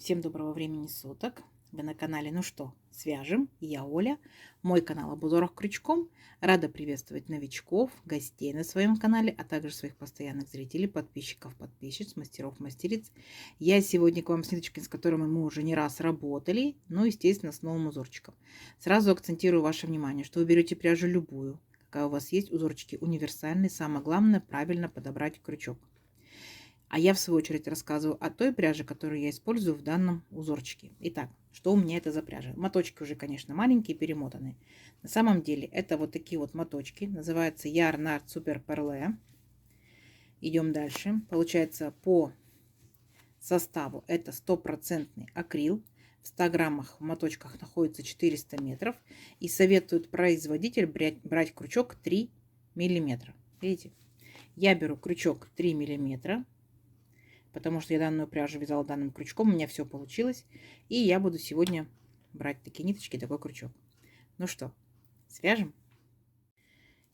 Всем доброго времени суток. Вы на канале «Ну что, свяжем?» И я Оля. Мой канал об узорах крючком. Рада приветствовать новичков, гостей на своем канале, а также своих постоянных зрителей, подписчиков, подписчиц, мастеров, мастериц. Я сегодня к вам с ниточками, с которыми мы уже не раз работали, но, естественно, с новым узорчиком. Сразу акцентирую ваше внимание, что вы берете пряжу любую, какая у вас есть, узорчики универсальные. Самое главное, правильно подобрать крючок. А я, в свою очередь, рассказываю о той пряже, которую я использую в данном узорчике. Итак, что у меня это за пряжа? Моточки уже, конечно, маленькие, перемотанные. На самом деле, это вот такие вот моточки. Называется Yarn Art Super Perle. Идем дальше. Получается, по составу это стопроцентный акрил. В 100 граммах в моточках находится 400 метров. И советует производитель брать крючок 3 миллиметра. Видите? Я беру крючок 3 миллиметра, потому что я данную пряжу вязала данным крючком, у меня все получилось. И я буду сегодня брать такие ниточки, такой крючок. Ну что, свяжем?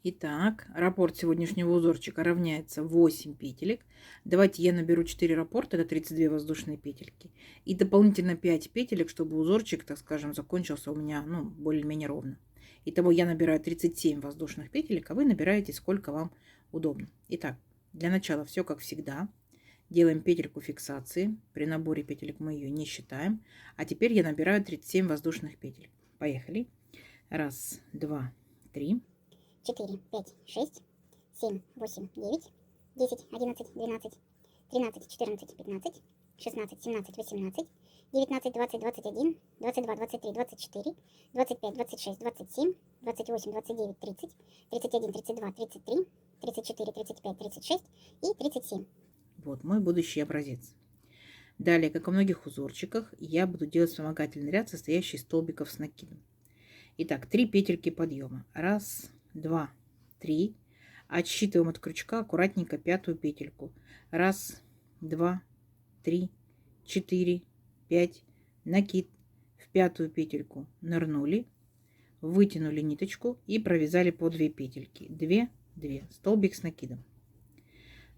Итак, раппорт сегодняшнего узорчика равняется 8 петелек. Давайте я наберу 4 раппорта, это 32 воздушные петельки. И дополнительно 5 петелек, чтобы узорчик, так скажем, закончился у меня более-менее ровно. Итого я набираю 37 воздушных петелек, а вы набираете сколько вам удобно. Итак, для начала все как всегда. Делаем петельку фиксации. При наборе петелек мы ее не считаем. А теперь я набираю 37 воздушных петель. Поехали. Раз, два, три. 4, 5, 6, 7, 8, 9, 10, 11, 12, 13, 14, 15, 16, 17, 18, 19, 20, 21, 22, 23, 24, 25, 26, 27, 28, 29, 30, 31, 32, 33, 34, 35, 36 и 37. Вот мой будущий образец. Далее, как и в многих узорчиках, я буду делать вспомогательный ряд, состоящий из столбиков с накидом. Итак, 3 петельки подъема. Раз, два, три. Отсчитываем от крючка аккуратненько пятую петельку. Раз, два, три, 4, 5. Накид в пятую петельку нырнули, вытянули ниточку и провязали по 2 петельки. 2, 2. Столбик с накидом.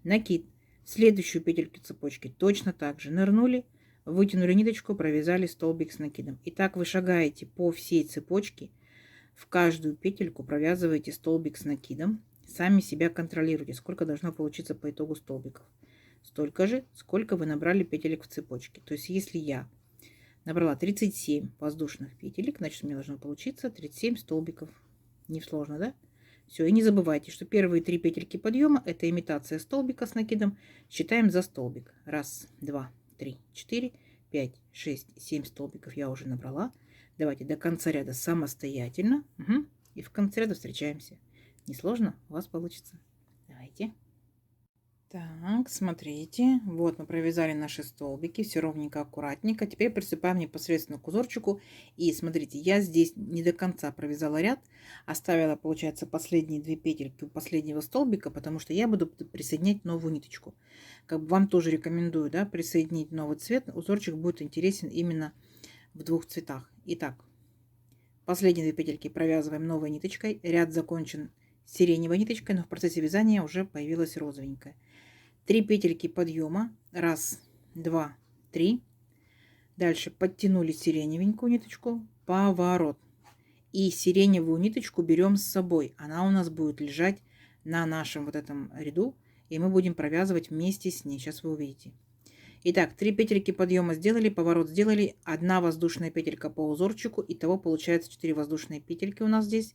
Накид. Следующую петельку цепочки точно так же нырнули, вытянули ниточку, провязали столбик с накидом. И так вы шагаете по всей цепочке, в каждую петельку провязываете столбик с накидом. Сами себя контролируйте, сколько должно получиться по итогу столбиков. Столько же, сколько вы набрали петелек в цепочке. То есть если я набрала 37 воздушных петелек, значит у меня должно получиться 37 столбиков. Не сложно, да? Все, и не забывайте, что первые 3 петельки подъема это имитация столбика с накидом. Считаем за столбик. Раз, два, три, 4, 5, 6, 7 столбиков я уже набрала. Давайте до конца ряда самостоятельно. Угу. И в конце ряда встречаемся. Несложно, у вас получится. Давайте. Так, смотрите, вот мы провязали наши столбики, все ровненько, аккуратненько. Теперь приступаем непосредственно к узорчику. И смотрите, я здесь не до конца провязала ряд, оставила, получается, последние 2 петельки у последнего столбика, потому что я буду присоединять новую ниточку. Как бы вам тоже рекомендую, да, присоединить новый цвет. Узорчик будет интересен именно в 2 цветах. Итак, последние 2 петельки провязываем новой ниточкой. Ряд закончен сиреневой ниточкой, но в процессе вязания уже появилась розовенькая. 3 петельки подъема. Раз, два, три. Дальше подтянули сиреневенькую ниточку. Поворот. И сиреневую ниточку берем с собой. Она у нас будет лежать на нашем вот этом ряду. И мы будем провязывать вместе с ней. Сейчас вы увидите. Итак, 3 петельки подъема сделали, поворот сделали. 1 воздушная петелька по узорчику. Итого получается 4 воздушные петельки у нас здесь.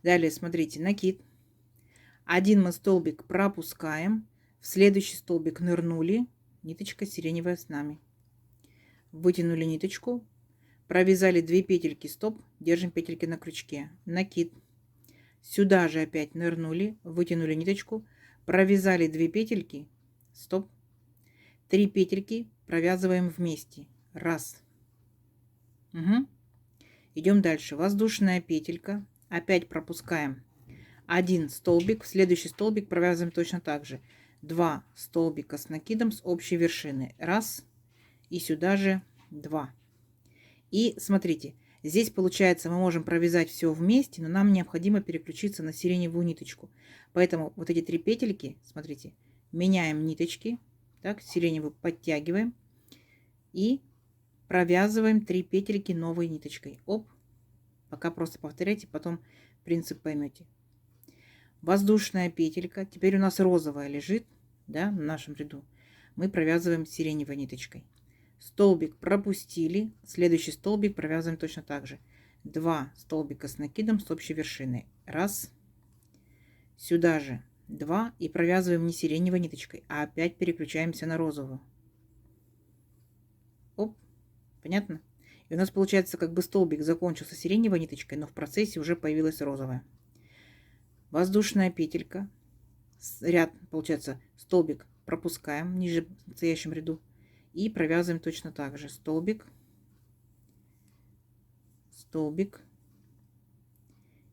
Далее смотрите, накид. 1 мы столбик пропускаем. В следующий столбик нырнули, ниточка сиреневая с нами. Вытянули ниточку, провязали 2 петельки, стоп, держим петельки на крючке, накид. Сюда же опять нырнули, вытянули ниточку, провязали 2 петельки, стоп. 3 петельки провязываем вместе. Раз. Угу. Идем дальше. Воздушная петелька, опять пропускаем 1 столбик, в следующий столбик провязываем точно так же. 2 столбика с накидом с общей вершины. Раз. И сюда же 2. И смотрите, здесь получается мы можем провязать все вместе, но нам необходимо переключиться на сиреневую ниточку. Поэтому вот эти 3 петельки, смотрите, меняем ниточки. Так, сиреневую подтягиваем. И Провязываем 3 петельки новой ниточкой. Оп. Пока просто повторяйте, потом принцип поймете. Воздушная петелька. Теперь у нас розовая лежит, да, в нашем ряду. Мы провязываем сиреневой ниточкой. Столбик пропустили. Следующий столбик провязываем точно так же. 2 столбика с накидом с общей вершиной. Раз. Сюда же 2. И провязываем не сиреневой ниточкой, а опять переключаемся на розовую. Оп. Понятно? И у нас получается, как бы столбик закончился сиреневой ниточкой, но в процессе уже появилась розовая. Воздушная петелька. Ряд, получается, столбик пропускаем ниже в настоящем ряду. И провязываем точно так же. Столбик. Столбик.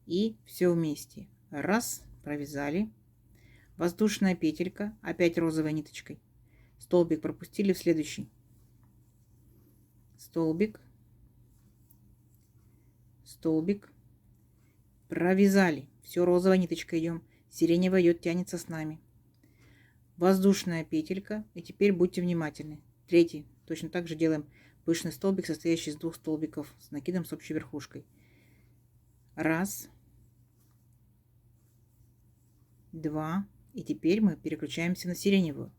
И все вместе. Раз. Провязали. Воздушная петелька. Опять розовой ниточкой. Столбик пропустили в следующий. Столбик. Столбик. Провязали. Все, розовой ниточкой идем. Сиреневая идет, тянется с нами. Воздушная петелька. И теперь будьте внимательны. Третий. Точно так же делаем пышный столбик, состоящий из 2 столбиков с накидом с общей верхушкой. Раз. 2. И теперь мы переключаемся на сиреневую.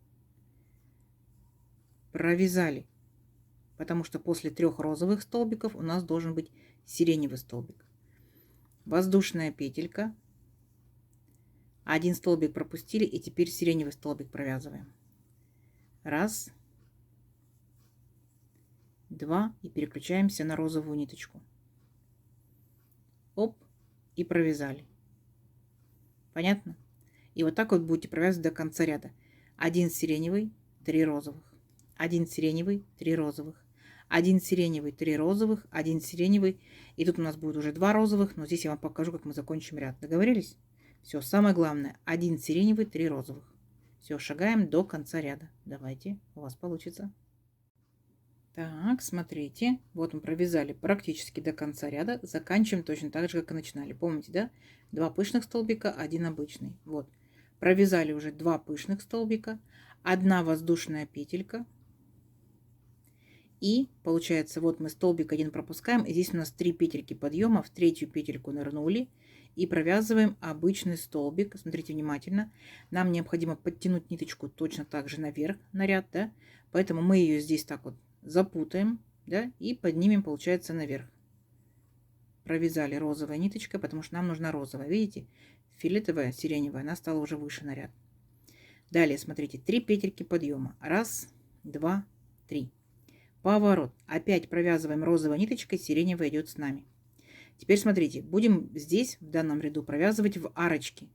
Провязали. Потому что после 3 розовых столбиков у нас должен быть сиреневый столбик. Воздушная петелька. 1 столбик пропустили, и теперь сиреневый столбик провязываем. Раз. 2. И переключаемся на розовую ниточку. Оп. И провязали. Понятно? И вот так вот будете провязывать до конца ряда. 1 сиреневый, 3 розовых. 1 сиреневый, 3 розовых. 1 сиреневый, 3 розовых. 1 сиреневый. И тут у нас будет уже 2 розовых. Но здесь я вам покажу, как мы закончим ряд. Договорились? Все, самое главное. 1 сиреневый, 3 розовых. Все, шагаем до конца ряда. Давайте, у вас получится. Так, смотрите. Вот мы провязали практически до конца ряда. Заканчиваем точно так же, как и начинали. Помните, да? 2 пышных столбика, 1 обычный. Вот. Провязали уже 2 пышных столбика. 1 воздушная петелька. И получается, вот мы столбик 1 пропускаем. И здесь у нас 3 петельки подъема. В 3-ю петельку нырнули. И провязываем обычный столбик. Смотрите внимательно. Нам необходимо подтянуть ниточку точно так же наверх на ряд, да? Поэтому мы ее здесь так вот запутаем, да? И поднимем, получается, наверх. Провязали розовой ниточкой, потому что нам нужна розовая. Видите? Фиолетовая, сиреневая, она стала уже выше на ряд. Далее, смотрите, 3 петельки подъема. Раз, 2, 3. Поворот. Опять провязываем розовой ниточкой, сиреневая идет с нами. Теперь смотрите, будем здесь, в данном ряду, провязывать в арочки.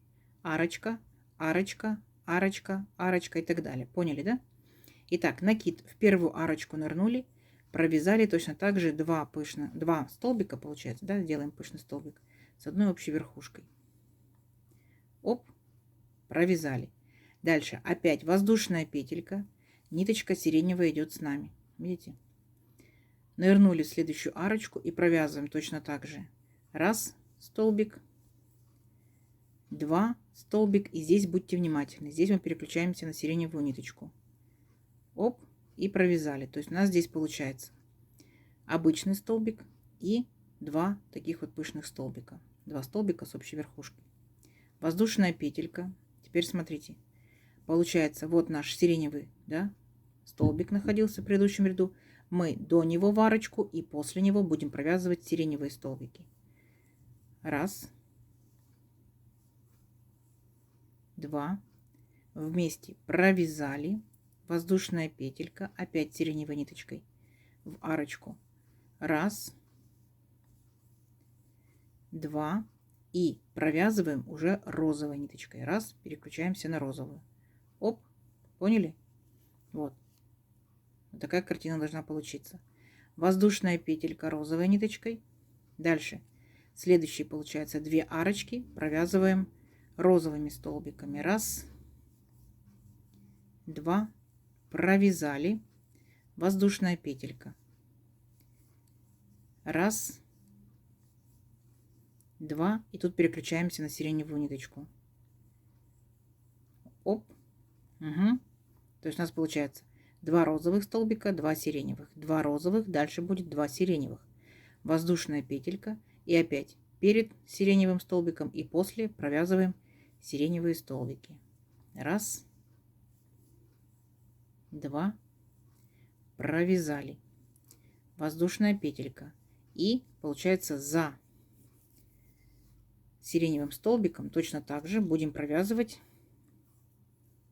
Арочка, арочка, арочка, арочка и так далее. Поняли, да? Итак, накид в первую арочку нырнули, провязали точно так же 2 столбика, получается, да, делаем пышный столбик с одной общей верхушкой. Оп, провязали. Дальше опять воздушная петелька, ниточка сиреневая идет с нами. Видите? Нырнули в следующую арочку и провязываем точно так же. Раз столбик, 2 столбик, и здесь будьте внимательны. Здесь мы переключаемся на сиреневую ниточку. Оп, и провязали. То есть у нас здесь получается обычный столбик и 2 таких вот пышных столбика. 2 столбика с общей верхушкой. Воздушная петелька. Теперь смотрите. Получается, вот наш сиреневый, да, столбик находился в предыдущем ряду. Мы до него в арочку и после него будем провязывать сиреневые столбики. Раз. 2. Вместе провязали. Воздушная петелька. Опять сиреневой ниточкой в арочку. Раз. 2. И провязываем уже розовой ниточкой. Раз. Переключаемся на розовую. Оп. Поняли? Вот. Вот такая картина должна получиться. Воздушная петелька розовой ниточкой. Дальше. Следующие, получается, 2 арочки провязываем розовыми столбиками. Раз. 2. Провязали. Воздушная петелька. Раз. 2. И тут переключаемся на сиреневую ниточку. Оп. Угу. То есть у нас получается 2 розовых столбика, 2 сиреневых, 2 розовых, дальше будет 2 сиреневых, воздушная петелька и опять перед сиреневым столбиком и после провязываем сиреневые столбики. Раз, два, провязали, воздушная петелька, и получается за сиреневым столбиком точно так же будем провязывать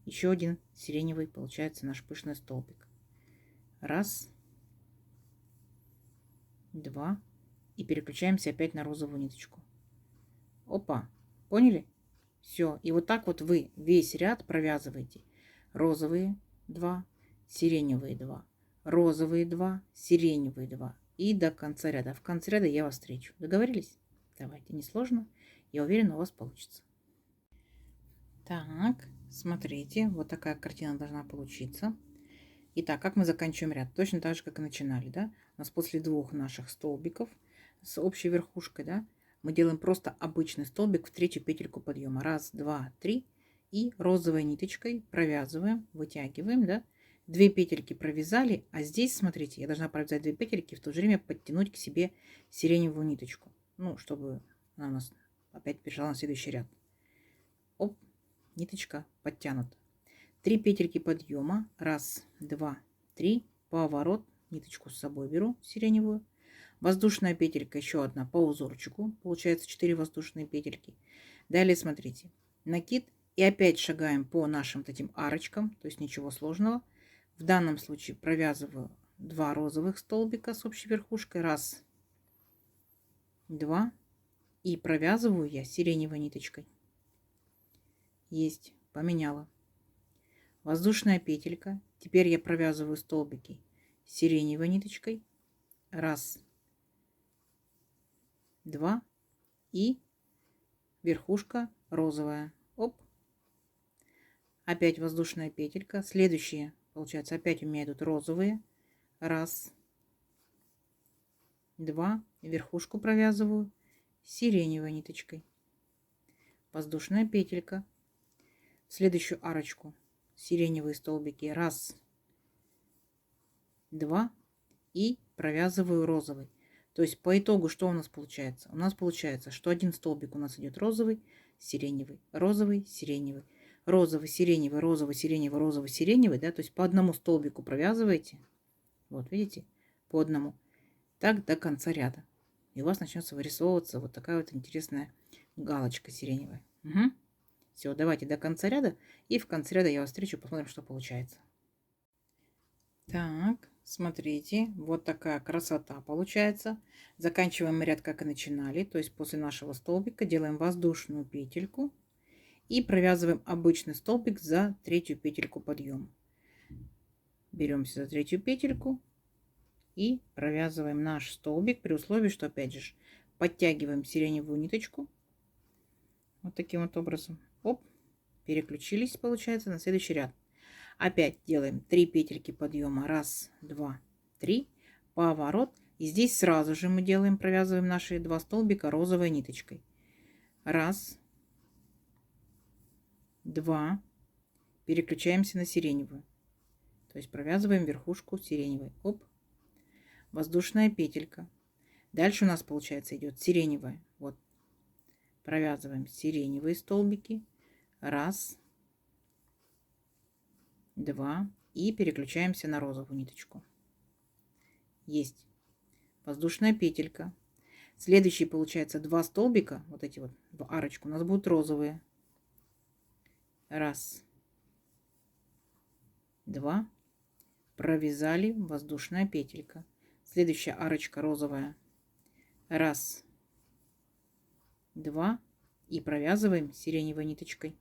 еще один сиреневый, получается наш пышный столбик. Раз, два, и переключаемся опять на розовую ниточку. Опа, поняли? Все, и вот так вот вы весь ряд провязываете. Розовые 2, сиреневые 2, розовые 2, сиреневые 2 и до конца ряда. В конце ряда я вас встречу. Договорились? Давайте, несложно. Я уверена, у вас получится. Так, смотрите, вот такая картина должна получиться. Итак, как мы заканчиваем ряд? Точно так же, как и начинали, да? У нас после двух наших столбиков с общей верхушкой, да, мы делаем просто обычный столбик в третью петельку подъема. Раз, два, три. И розовой ниточкой провязываем, вытягиваем, да. 2 петельки провязали, а здесь, смотрите, я должна провязать 2 петельки, в то же время подтянуть к себе сиреневую ниточку. Ну, чтобы она у нас опять перешла на следующий ряд. Оп, ниточка подтянута. 3 петельки подъема. Раз, два, три. Поворот. Ниточку с собой беру, сиреневую. Воздушная петелька, еще одна по узорчику. Получается 4 воздушные петельки. Далее смотрите. Накид. И опять шагаем по нашим таким арочкам. То есть ничего сложного. В данном случае провязываю 2 розовых столбика с общей верхушкой. Раз, два. И провязываю я сиреневой ниточкой. Есть. Поменяла. Воздушная петелька. Теперь я провязываю столбики сиреневой ниточкой. Раз, два. И верхушка розовая. Оп. Опять воздушная петелька. Следующие, получается, опять у меня идут розовые. Раз, два. Верхушку провязываю сиреневой ниточкой. Воздушная петелька. В следующую арочку сиреневые столбики. Раз, два. И провязываю розовый. То есть по итогу что у нас получается? У нас получается, что один столбик у нас идет розовый, сиреневый, розовый, сиреневый, розовый, сиреневый, розовый, сиреневый, розовый, сиреневый. Да? То есть по одному столбику провязываете. Вот видите? По одному. Так до конца ряда. И у вас начнется вырисовываться вот такая вот интересная галочка сиреневая. Угу. Все, давайте до конца ряда. И в конце ряда я вас встречу, посмотрим, что получается. Так, смотрите, вот такая красота получается. Заканчиваем ряд, как и начинали. То есть после нашего столбика делаем воздушную петельку. И провязываем обычный столбик за третью петельку подъема. Беремся за третью петельку. И провязываем наш столбик при условии, что опять же подтягиваем сиреневую ниточку. Вот таким вот образом. Оп, переключились, получается, на следующий ряд. Опять делаем 3 петельки подъема. Раз, два, три. Поворот. И здесь сразу же мы делаем, провязываем наши 2 столбика розовой ниточкой. Раз, два. Переключаемся на сиреневую. То есть провязываем верхушку сиреневой. Оп. Воздушная петелька. Дальше у нас получается идет сиреневая. Вот. Провязываем сиреневые столбики. Раз, два. И переключаемся на розовую ниточку. Есть. Воздушная петелька. Следующий получается 2 столбика. Вот эти вот в арочку у нас будут розовые. Раз, два. Провязали, воздушная петелька. Следующая арочка розовая. Раз, два. И провязываем сиреневой ниточкой.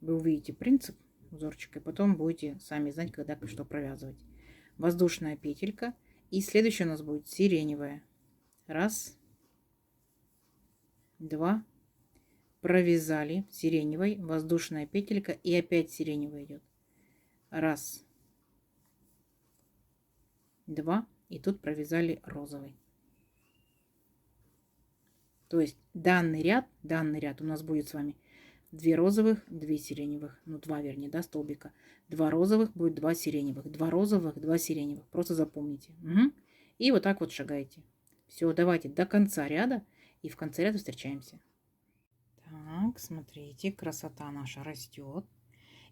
Вы увидите принцип узорчика, и потом будете сами знать, когда что провязывать. Воздушная петелька. И следующая у нас будет сиреневая. Раз, два. Провязали сиреневой, воздушная петелька. И опять сиреневая идет. Раз, два. И тут провязали розовый. То есть данный ряд у нас будет с вами 2 розовых, 2 сиреневых. Ну, 2 вернее, да, столбика. 2 розовых будет 2 сиреневых. 2 розовых, 2 сиреневых. Просто запомните. Угу. И вот так вот шагаете. Все, давайте до конца ряда. И в конце ряда встречаемся. Так, смотрите, красота наша растет.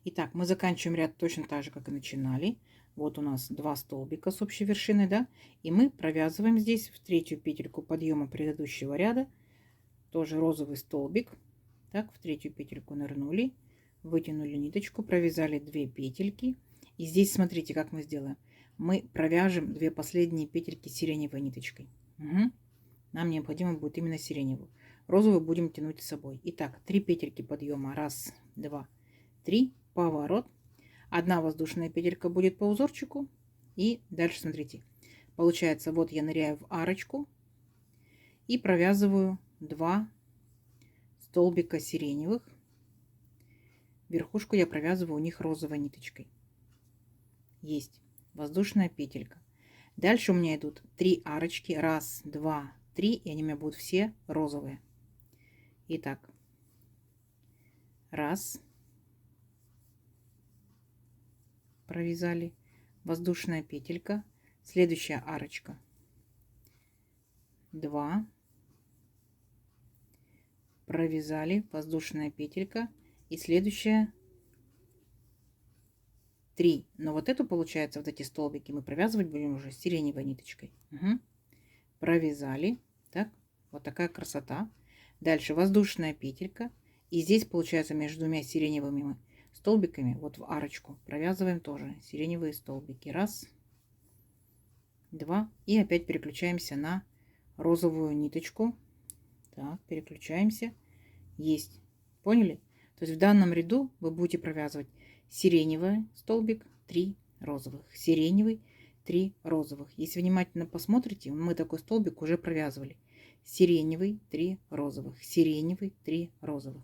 Итак, мы заканчиваем ряд точно так же, как и начинали. Вот у нас 2 столбика с общей вершиной, да? И мы провязываем здесь в третью петельку подъема предыдущего ряда тоже розовый столбик. Так, в третью петельку нырнули, вытянули ниточку, провязали 2 петельки. И здесь смотрите, как мы сделаем. Мы провяжем 2 последние петельки сиреневой ниточкой. Угу. Нам необходимо будет именно сиреневую. Розовую будем тянуть с собой. Итак, 3 петельки подъема. 1, 2, 3. Поворот. 1 воздушная петелька будет по узорчику. И дальше смотрите. Получается, вот я ныряю в арочку и провязываю 2 столбика сиреневых. Верхушку я провязываю у них розовой ниточкой. Есть воздушная петелька. Дальше у меня идут 3 арочки. 1, 2, 3. И они у меня будут все розовые. Итак. 1. Провязали. Воздушная петелька. Следующая арочка. 2. Провязали. Воздушная петелька. И следующая 3. Но вот эту, получается, вот эти столбики мы провязывать будем уже сиреневой ниточкой. Угу. Провязали. Так, вот такая красота. Дальше воздушная петелька. И здесь, получается, между 2 сиреневыми столбиками, вот в арочку, провязываем тоже сиреневые столбики. 1, 2. И опять переключаемся на розовую ниточку. Так, переключаемся. Есть. Поняли? То есть в данном ряду вы будете провязывать сиреневый столбик, 3 розовых, сиреневый, 3 розовых. Если внимательно посмотрите, мы такой столбик уже провязывали. Сиреневый, 3 розовых, сиреневый, 3 розовых.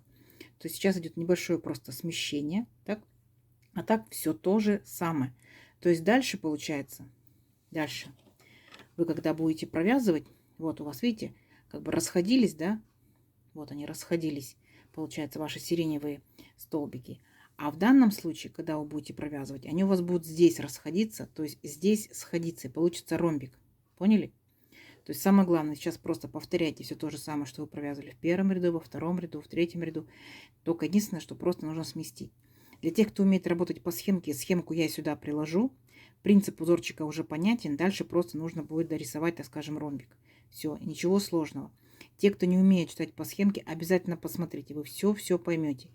То есть сейчас идет небольшое просто смещение, так? А так все то же самое. То есть дальше получается, дальше вы когда будете провязывать, вот у вас, видите, как бы расходились, да? Вот они расходились, получается, ваши сиреневые столбики. А в данном случае, когда вы будете провязывать, они у вас будут здесь расходиться, то есть здесь сходиться, и получится ромбик. Поняли? То есть самое главное, сейчас просто повторяйте все то же самое, что вы провязывали в первом ряду, во втором ряду, в третьем ряду. Только единственное, что просто нужно сместить. Для тех, кто умеет работать по схемке, схемку я сюда приложу. Принцип узорчика уже понятен. Дальше просто нужно будет дорисовать, так скажем, ромбик. Все, ничего сложного. Те, кто не умеет читать по схемке, обязательно посмотрите. Вы все поймете.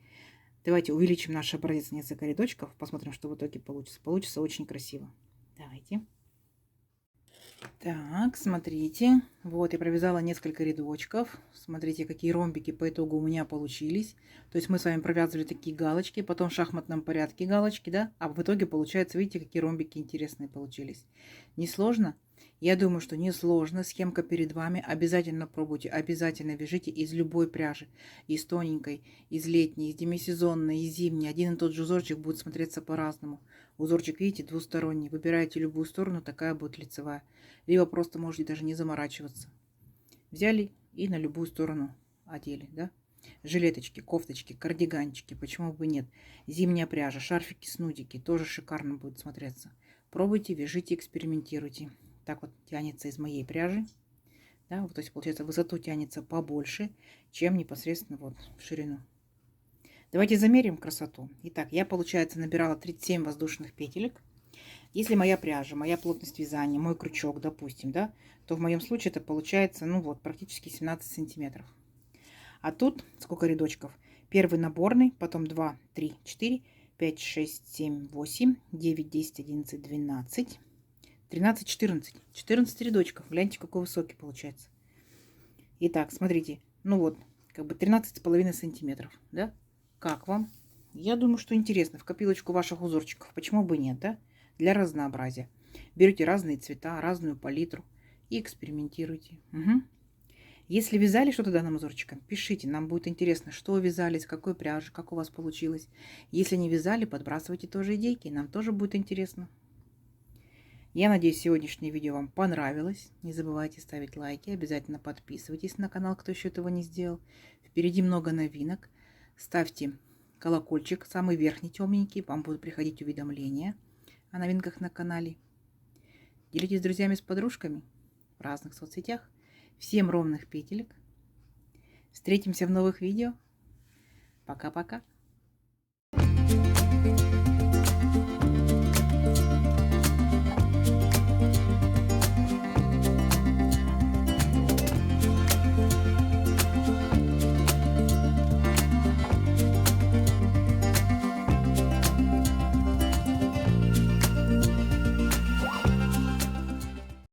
Давайте увеличим наш образец на несколько рядочков. Посмотрим, что в итоге получится. Получится очень красиво. Давайте. Так, смотрите. Вот я провязала несколько рядочков. Смотрите, какие ромбики по итогу у меня получились. То есть мы с вами провязывали такие галочки, потом в шахматном порядке галочки, да? А в итоге получается, видите, какие ромбики интересные получились. Несложно? Я думаю, что несложно. Схемка перед вами. Обязательно пробуйте, обязательно вяжите из любой пряжи. Из тоненькой, из летней, из демисезонной, из зимней. Один и тот же узорчик будет смотреться по-разному. Узорчик, видите, двусторонний. Выбираете любую сторону, такая будет лицевая. Либо просто можете даже не заморачиваться. Взяли и на любую сторону одели, да? Жилеточки, кофточки, кардиганчики, почему бы нет. Зимняя пряжа, шарфики, снудики, тоже шикарно будет смотреться. Пробуйте, вяжите, экспериментируйте. Так вот тянется из моей пряжи. Да, вот, то есть, получается, в высоту тянется побольше, чем непосредственно вот в ширину. Давайте замерим красоту. Итак, я, получается, набирала 37 воздушных петелек. Если моя пряжа, моя плотность вязания, мой крючок, допустим, да, то в моем случае это получается, ну вот, практически 17 сантиметров. А тут сколько рядочков? Первый наборный, потом 2, 3, 4, 5, 6, 7, 8, 9, 10, 11, 12, 13, 14. 14 рядочков. Гляньте, какой высокий получается. Итак, смотрите, ну вот, как бы 13,5 сантиметров, да? Как вам? Я думаю, что интересно. В копилочку ваших узорчиков. Почему бы нет, да? Для разнообразия. Берете разные цвета, разную палитру и экспериментируйте. Угу. Если вязали что-то данным узорчиком, пишите. Нам будет интересно, что вязали, с какой пряжи, как у вас получилось. Если не вязали, подбрасывайте тоже идейки. Нам тоже будет интересно. Я надеюсь, сегодняшнее видео вам понравилось. Не забывайте ставить лайки. Обязательно подписывайтесь на канал, кто еще этого не сделал. Впереди много новинок. Ставьте колокольчик, самый верхний темненький, вам будут приходить уведомления о новинках на канале. Делитесь с друзьями, с подружками в разных соцсетях. Всем ровных петелек. Встретимся в новых видео. Пока-пока.